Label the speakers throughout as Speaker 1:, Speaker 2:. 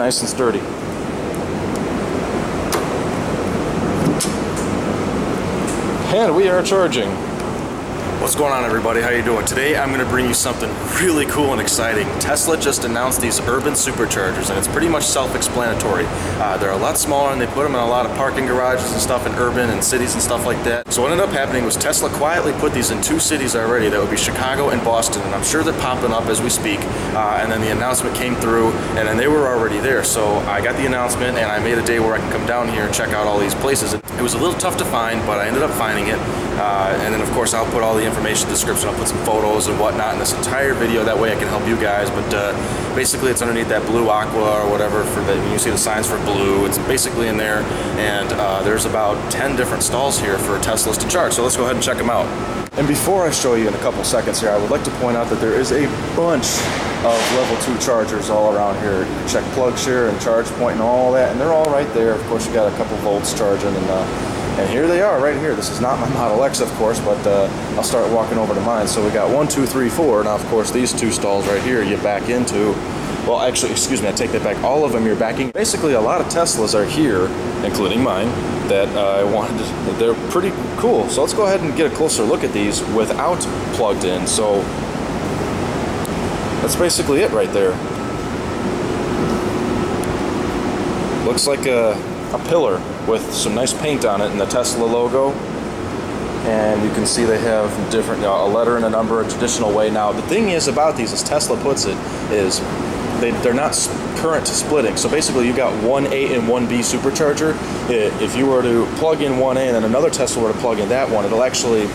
Speaker 1: nice and sturdy. And we are charging. What's going on, everybody? How you doing? Today I'm going to bring you something really cool and exciting. Tesla just announced these urban superchargers, and it's pretty much self-explanatory. They're a lot smaller, and they put them in a lot of parking garages and stuff in urban and cities and stuff like that. So what ended up happening was Tesla quietly put these in 2 cities already. That would be Chicago and Boston, and I'm sure they're popping up as we speak. And then the announcement came through, and then they were already there. So I got the announcement, and I made a day where I can come down here and check out all these places. It was a little tough to find, but I ended up finding it. And then of course I'll put all the information description. I'll put some photos and whatnot in this entire video. That way I can help you guys. But basically it's underneath that Blu Aqua or whatever. For the, you see the signs for Blue. It's basically in there. And there's about 10 different stalls here for Teslas to charge. So let's go ahead and check them out. And before I show you in a couple seconds here, I would like to point out that there is a bunch of level 2 chargers all around here. You can check PlugShare and ChargePoint and all that, and they're all right there. Of course, you got a couple volts charging, and here they are right here. This is not my Model X, of course, but I'll start walking over to mine. So we got 1, 2, 3, 4. Now, of course, these 2 stalls right here you back into. Well, actually, excuse me, I take that back. All of them you're backing. Basically, a lot of Teslas are here, including mine, that I wanted. They're pretty cool. So let's go ahead and get a closer look at these without plugged in. So that's basically it right there. Looks like a pillar with some nice paint on it and the Tesla logo. And you can see they have different, a letter and a number, a traditional way. Now, the thing is about these, as Tesla puts it, is they're not current splitting. So basically you got 1A and 1B supercharger. If you were to plug in 1A and then another Tesla were to plug in that one, it'll actually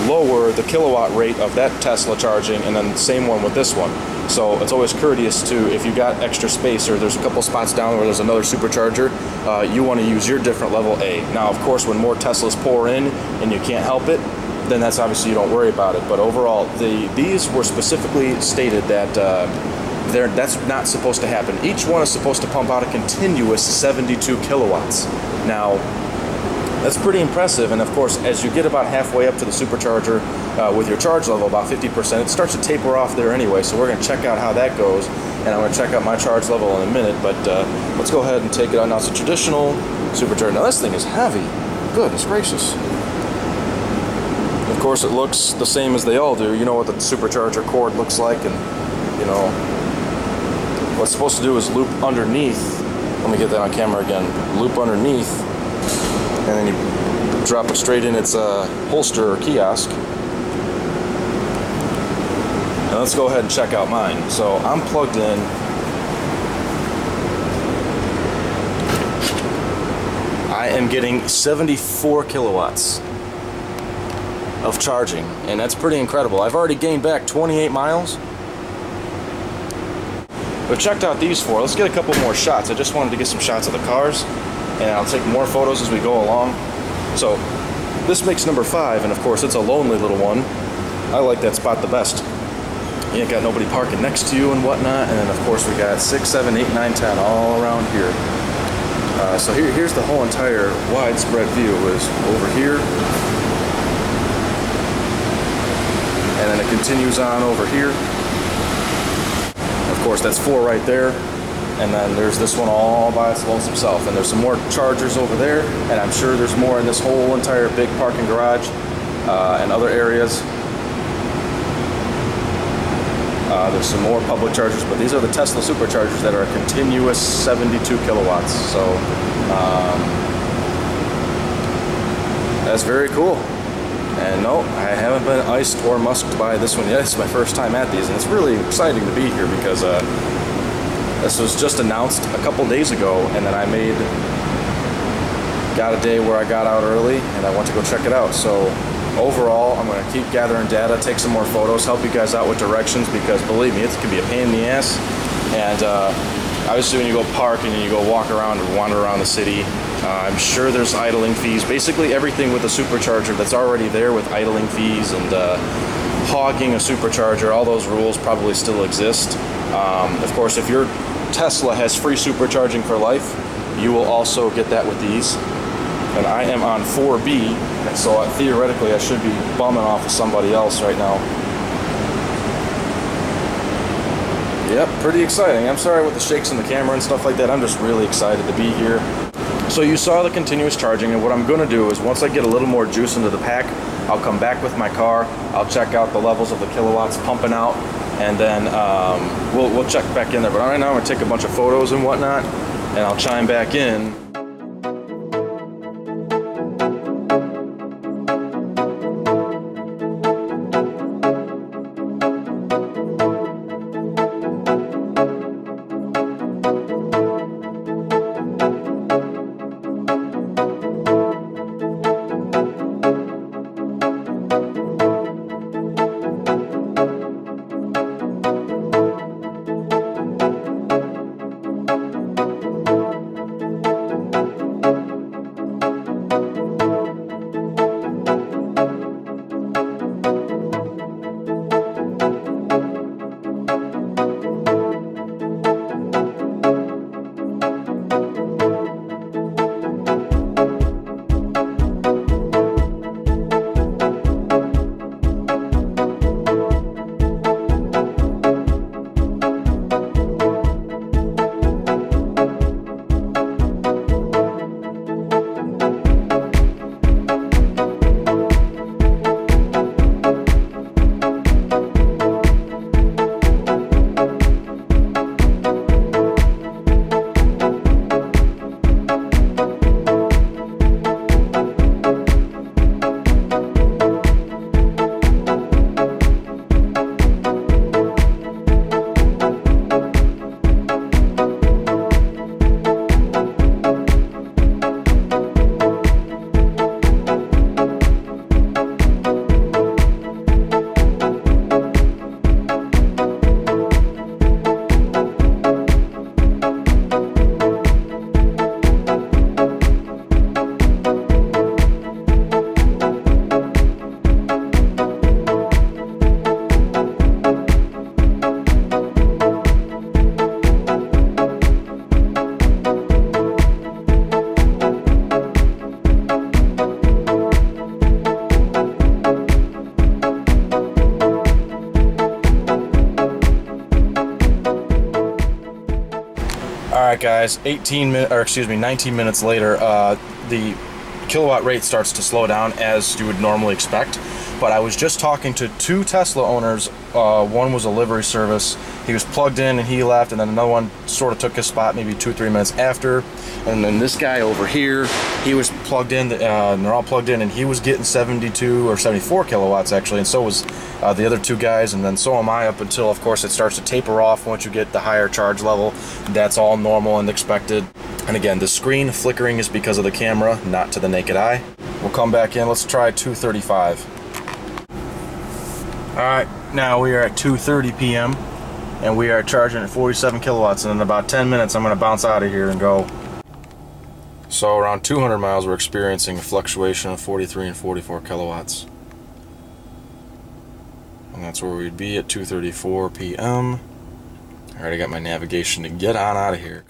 Speaker 1: lower the kilowatt rate of that Tesla charging, and then the same one with this one. So it's always courteous to, if you got extra space or there's a couple spots down where there's another supercharger, you want to use your different level A. Now, of course, when more Teslas pour in and you can't help it, then that's obviously you don't worry about it. But overall, these were specifically stated that that's not supposed to happen. Each one is supposed to pump out a continuous 72 kilowatts. Now, that's pretty impressive, and of course, as you get about halfway up to the supercharger with your charge level, about 50%, it starts to taper off there anyway, so we're going to check out how that goes, and I'm going to check out my charge level in a minute, but let's go ahead and take it out. Now, it's a traditional supercharger. Now, this thing is heavy. Goodness gracious. Of course, it looks the same as they all do. You know what the supercharger cord looks like, and, you know, what's supposed to do is loop underneath. Let me get that on camera again. Loop underneath, and then you drop it straight in its holster or kiosk. And let's go ahead and check out mine. So I'm plugged in. I am getting 74 kilowatts of charging, and that's pretty incredible. I've already gained back 28 miles. We've checked out these 4. Let's get a couple more shots. I just wanted to get some shots of the cars, and I'll take more photos as we go along. So this makes number 5, and of course it's a lonely little one. I like that spot the best. You ain't got nobody parking next to you and whatnot. And then of course we got 6, 7, 8, 9, 10 all around here. So here's the whole entire widespread view is over here, and then it continues on over here. Of course that's 4 right there. And then there's this one all by its lonesome self. And there's some more chargers over there. And I'm sure there's more in this whole entire big parking garage and other areas. There's some more public chargers, but these are the Tesla superchargers that are a continuous 72 kilowatts. So that's very cool. And no, I haven't been iced or musked by this one yet. It's my first time at these, and it's really exciting to be here because this was just announced a couple days ago, and then I got a day where I got out early and I went to go check it out. So overall, I'm going to keep gathering data, take some more photos, help you guys out with directions, because believe me, it can be a pain in the ass. And obviously when you go park and you go walk around or wander around the city, I'm sure there's idling fees. Basically everything with a supercharger that's already there with idling fees and hogging a supercharger, all those rules probably still exist. Of course, if your Tesla has free supercharging for life, you will also get that with these. And I am on 4B, and so theoretically I should be bumming off of somebody else right now. Yep, pretty exciting. I'm sorry with the shakes in the camera and stuff like that. I'm just really excited to be here. So you saw the continuous charging, and what I'm going to do is once I get a little more juice into the pack, I'll come back with my car, I'll check out the levels of the kilowatts pumping out, and then we'll check back in there. But right now I'm going to take a bunch of photos and whatnot, and I'll chime back in. Alright guys, 19 minutes later, the kilowatt rate starts to slow down as you would normally expect. But I was just talking to two Tesla owners. One was a livery service. He was plugged in and he left, and then another one sort of took his spot maybe 2 or 3 minutes after. And then this guy over here, he was plugged in, and they're all plugged in, and he was getting 72 or 74 kilowatts actually, and so was the other two guys, and then so am I, up until of course it starts to taper off once you get the higher charge level. That's all normal and expected. And again, the screen flickering is because of the camera, not to the naked eye. We'll come back in. Let's try 2:35. Alright, now we are at 2:30 p.m. and we are charging at 47 kilowatts, and in about 10 minutes I'm going to bounce out of here and go. So around 200 miles we're experiencing a fluctuation of 43 and 44 kilowatts. And that's where we'd be at 2:34 p.m. I already got my navigation to get on out of here.